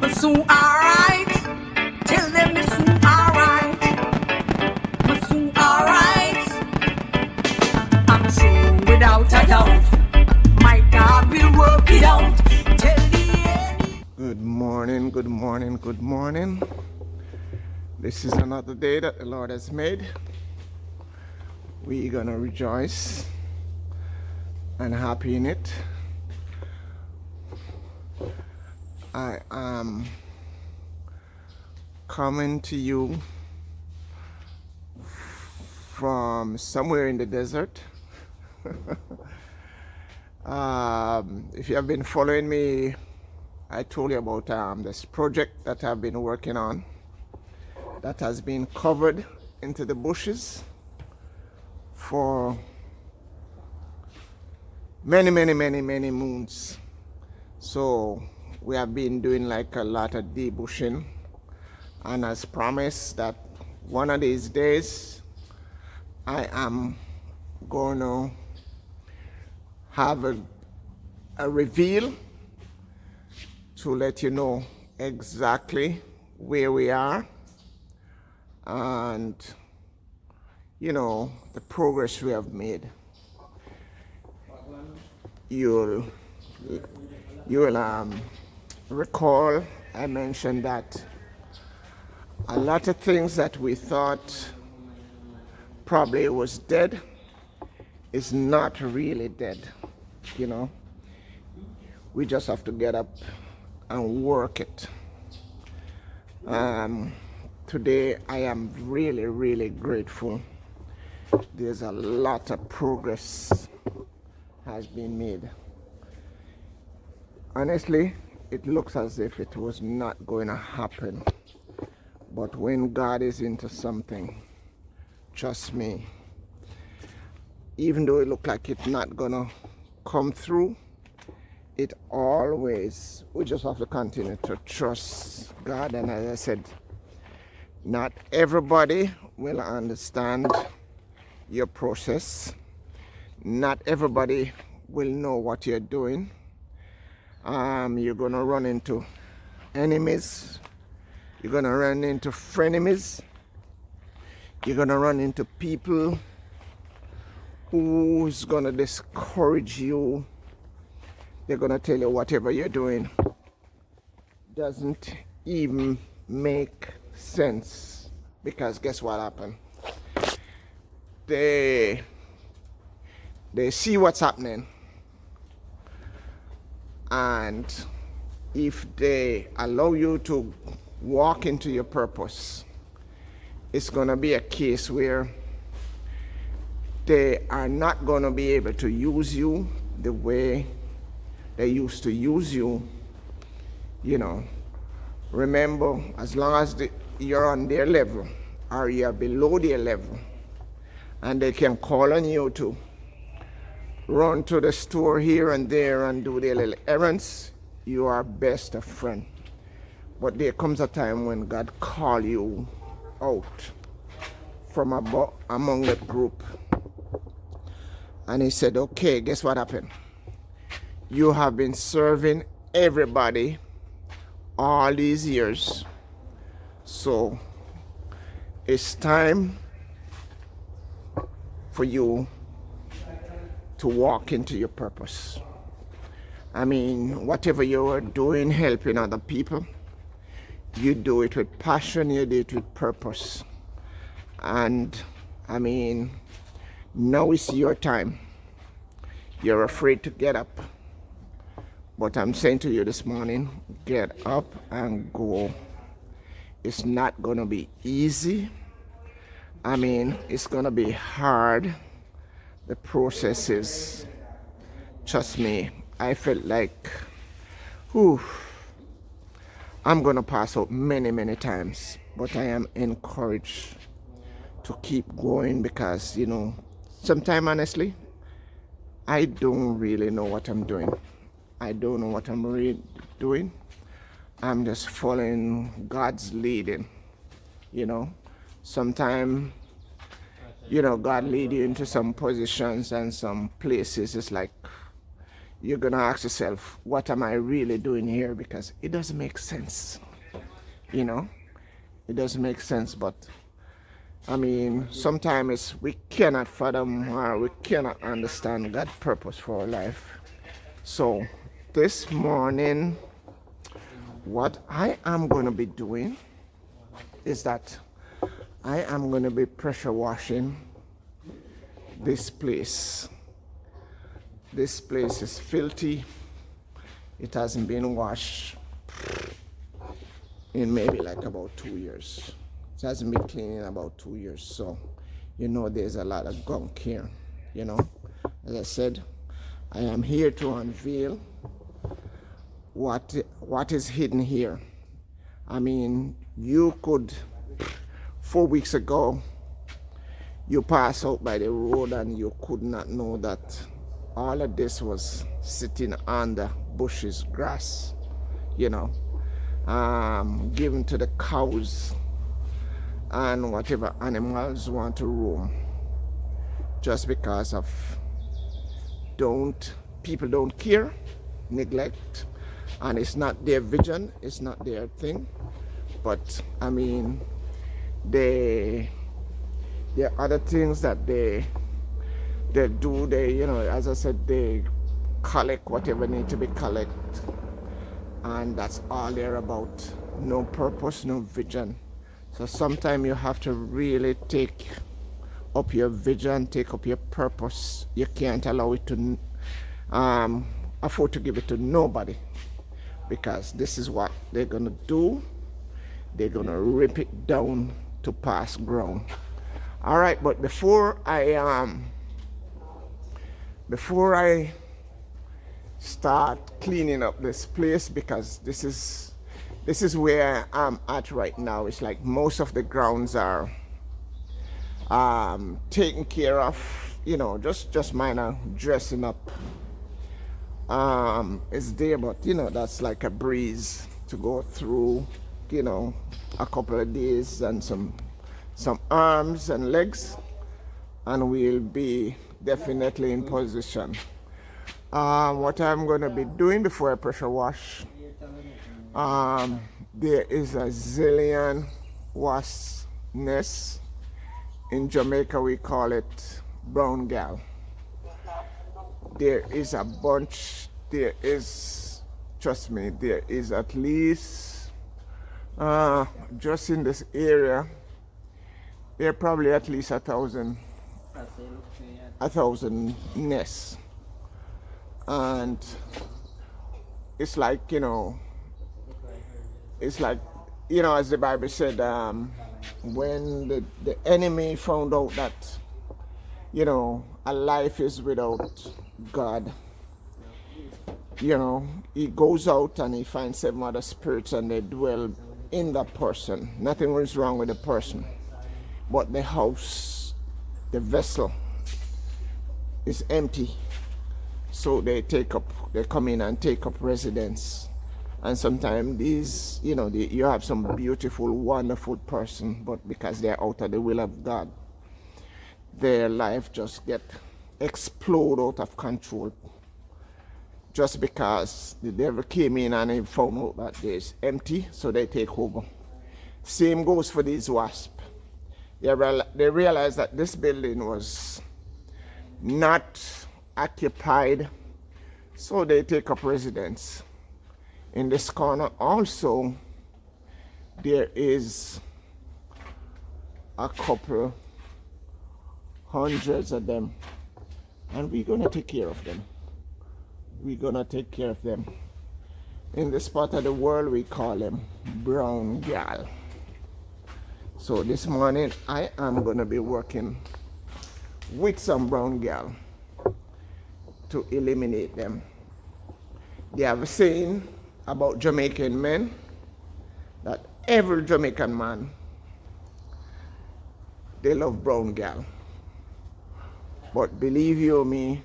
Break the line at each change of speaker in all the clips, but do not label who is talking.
But soon alright. Tell them it's soon alright. But soon alright. I'm sure without a doubt, my God will work it out. Tell the enemy.
Good morning, good morning, good morning. This is another day that the Lord has made. We're gonna rejoice and happy in it. I am coming to you from somewhere in the desert. If you have been following me, I told you about this project that I've been working on that has been covered into the bushes for many moons. So we have been doing like a lot of debushing, and as promised that one of these days I am going to have a reveal to let you know exactly where we are and the progress we have made. You'll recall I mentioned that a lot of things that we thought probably was dead is not really dead. We just have to get up and work it. Today I am really grateful. There's a lot of progress has been made. Honestly, it looks as if it was not going to happen. But when God is into something, trust me, even though it looks like it's not going to come through, it always, we just have to continue to trust God. And as I said, not everybody will understand your process. Not everybody will know what you're doing. You're gonna run into enemies. You're gonna run into frenemies. You're gonna run into people who's gonna discourage you. They're gonna tell you whatever you're doing doesn't even make sense, because guess what happened? They see what's happening, and if they allow you to walk into your purpose, it's gonna be a case where they are not gonna be able to use you the way they used to use you. Remember, as long as you're on their level or you're below their level, and they can call on you to run to the store here and there and do their little errands, you are best of friend. But there comes a time when God call you out from among that group, and he said, okay, guess what happened? You have been serving everybody all these years, so it's time for you to walk into your purpose. Whatever you're doing, helping other people, you do it with passion, you do it with purpose. And now it's your time. You're afraid to get up, but I'm saying to you this morning, get up and go. It's not gonna be easy. It's gonna be hard. The process is, trust me, I felt like, I'm gonna pass out many times, but I am encouraged to keep going, because sometimes honestly, I don't really know what I'm doing. I don't know what I'm really doing. I'm just following God's leading. Sometimes God lead you into some positions and some places. It's like you're gonna ask yourself, what am I really doing here? Because it doesn't make sense, you know. It doesn't make sense. But I mean, sometimes we cannot fathom or we cannot understand God's purpose for our life. So this morning, what I am going to be doing is that I am going to be pressure washing this place. This place is filthy. It hasn't been washed in maybe like about 2 years. It hasn't been cleaned in about 2 years. So, you know, there's a lot of gunk here, you know. As I said, I am here to unveil what is hidden here. I mean, you could, 4 weeks ago, you pass out by the road and you could not know that all of this was sitting under bushes, grass, you know, given to the cows and whatever animals want to roam, just because of people don't care, neglect, and it's not their vision, it's not their thing. But I mean, there are other things that they do. They, you know, as I said, they collect whatever need to be collected, and that's all they're about. No purpose, no vision. So sometimes you have to really take up your vision, take up your purpose. You can't allow it to afford to give it to nobody, because this is what they're gonna do. They're gonna rip it down to past ground. All right, but before I start cleaning up this place, because this is where I'm at right now. It's like most of the grounds are taken care of, you know, just minor dressing up is there, but you know, that's like a breeze to go through, you know, a couple of days and some arms and legs, and we'll be definitely in position. What I'm going to be doing before I pressure wash, there is a zillion wasp nests. In Jamaica we call it brown gal. There is a bunch. There is, trust me, there is at least just in this area there are probably at least 1,000 nests. And it's like, you know, it's like, you know, as the Bible said, when the enemy found out that, you know, a life is without God, you know, he goes out and he finds 7 other spirits and they dwell in that person. Nothing is wrong with the person, but the house, the vessel is empty. So they come in and take up residence. And sometimes these, you know, you have some beautiful, wonderful person, but because they're out of the will of God, their life just get explode out of control. Just because the devil came in and he found out that there's empty, so they take over. Same goes for these wasps. They realized that this building was not occupied, so they take up residence. In this corner also there is a couple hundreds of them, and we're gonna take care of them. We're gonna take care of them. In this part of the world we call them brown gal. So this morning I am gonna be working with some brown gal to eliminate them. They have a saying about Jamaican men that every Jamaican man, they love brown gal. But believe you me,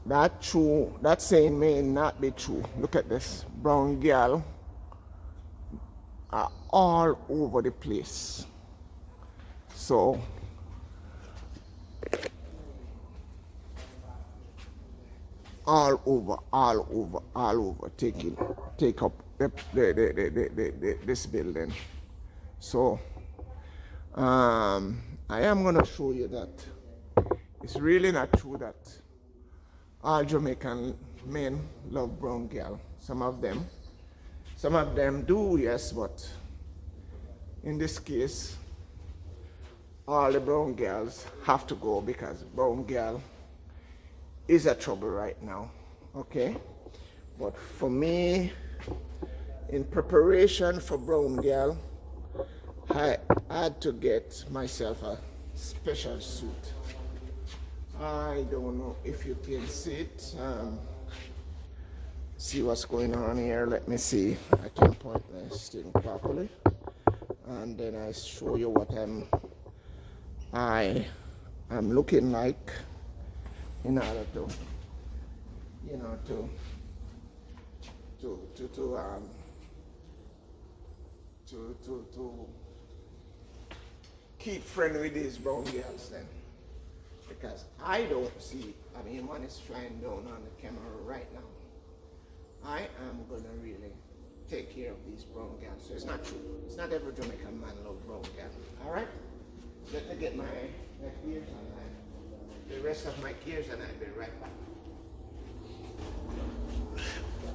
that saying may not be true. Look at this. Brown gal are all over the place. So all over, take up this building. So I am gonna show you that it's really not true that all Jamaican men love brown girl. Some of them do, yes, but in this case, all the brown girls have to go because brown girl is a trouble right now, okay? But for me, in preparation for brown girl, I had to get myself a special suit. I don't know if you can see it. See what's going on here. Let me see. I can point this thing properly, and then I show you what I am looking like in order to, you know, to keep friendly with these brown girls then. Because I don't see, I mean, one is flying down on the camera right now. I am gonna really take care of these brown girls. So it's not true. It's not every Jamaican man loves brown girls. All right? Let me get my gears and the rest of my gears, and I'll be right back.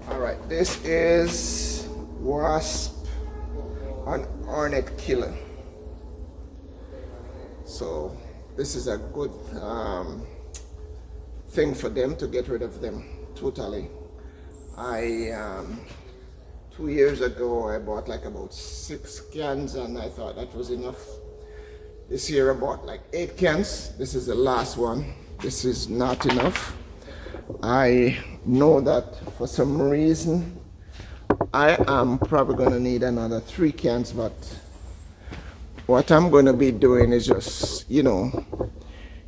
All right, this is Wasp and Hornet Killer. So this is a good thing for them to get rid of them totally. 2 years ago I bought like about 6 cans and I thought that was enough. This year I bought like 8 cans. This is the last one. This is not enough. I know that for some reason I am probably gonna need another 3 cans, but what I'm gonna be doing is just, you know,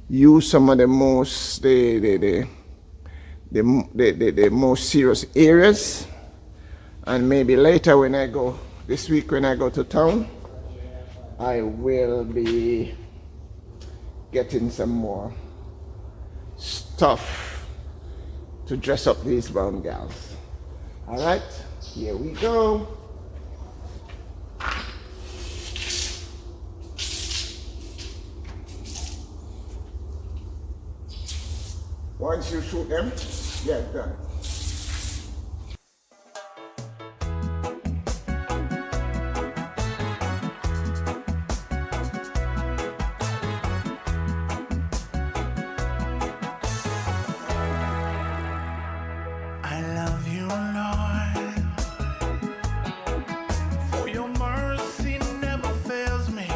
use some of the most the most serious areas, and maybe later when I go, this week when I go to town, I will be getting some more stuff to dress up these brown gals. All right, here we go. Once you shoot them, yeah, done.
I love you, Lord, for your mercy never fails me.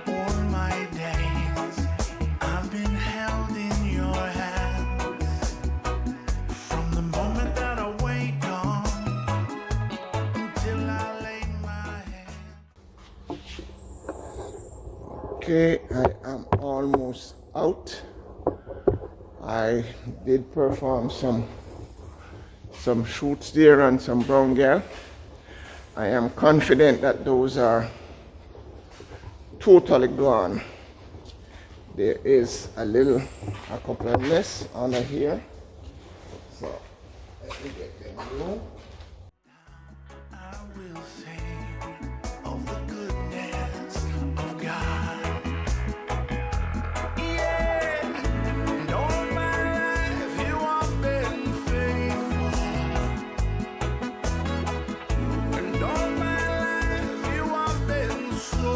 All my days I've been held in your hands. From the moment that I wake up until I lay my head.
Okay, I am almost out. I did perform some shoots there on some brown girl. I am confident that those are totally gone. There is a couple of nests under here. So let me get them removed.
I will sing of the goodness of God. Yeah, and all my life you have been faithful. And all my life you have been so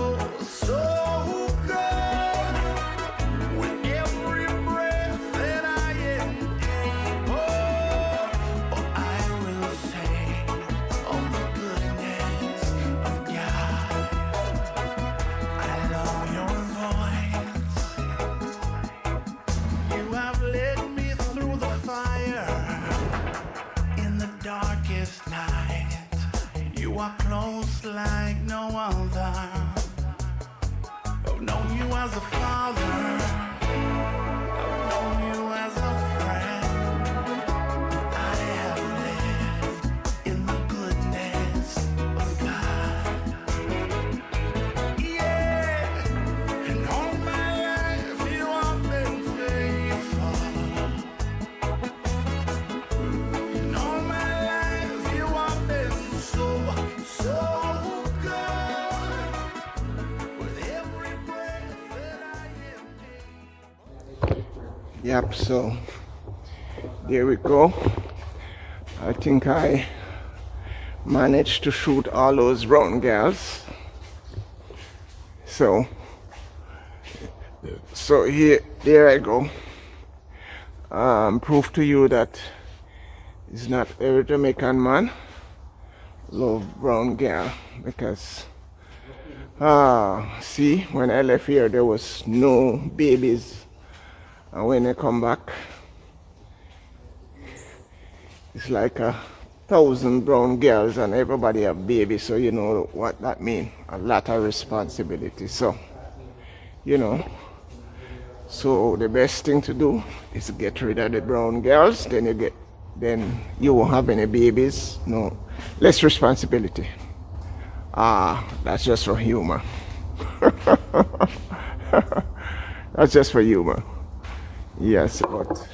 good. With every breath that I am able, oh, I will sing of the goodness of God. I love your voice. You have led me through the fire in the darkest night. You are close like no other. I've known you as a father. I've known you as a friend. I have lived in the goodness of God. Yeah, and all my life you have been faithful.
Yep, so there we go. I think I managed to shoot all those brown girls. So there I go. Prove to you that it's not every Jamaican man love brown girl, because see, when I left here there was no babies, and when I come back it's like 1,000 brown girls and everybody have babies. So you know what that means, a lot of responsibility. So you know, so the best thing to do is get rid of the brown girls, then you won't have any babies, no less responsibility. That's just for humor. That's just for humor. Yes, but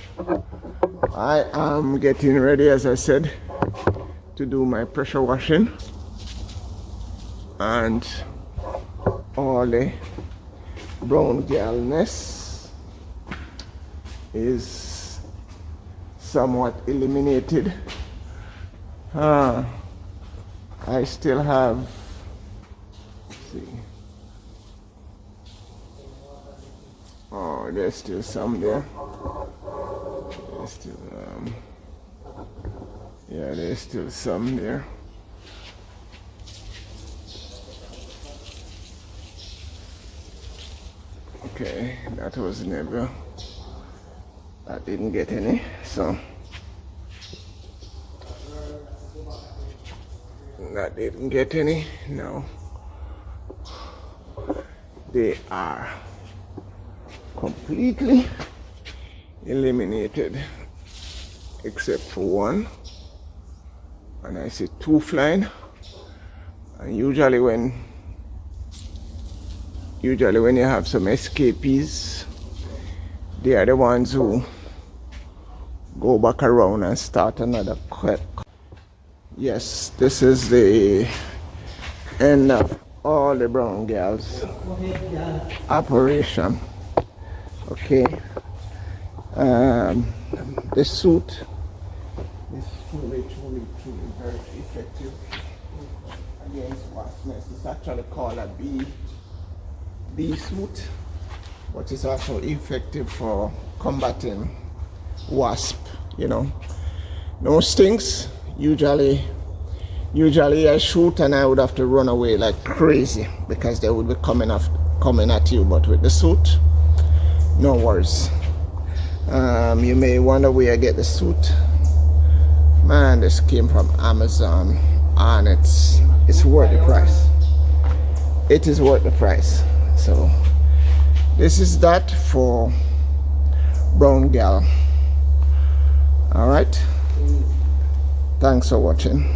I am getting ready, as I said, to do my pressure washing, and all the brown girlness is somewhat eliminated. I still have, see, oh, there's still some there. There's still yeah, there's still some there. Okay, that was never, I didn't get any, so that didn't get any. No, they are completely eliminated except for one, and I see two flying. And usually when you have some escapees, they are the ones who go back around and start another cut. Yes, this is the end of all the brown girls operation. Okay, the suit is truly very effective against wasp nests. It's actually called a bee suit, but it's also effective for combating wasp. You know, no stings. Usually I shoot and I would have to run away like crazy because they would be coming at you. But with the suit, no worries. You may wonder where I get the suit. Man, this came from Amazon, and it's worth the price. It is worth the price. So this is that for brown gal. All right, thanks for watching.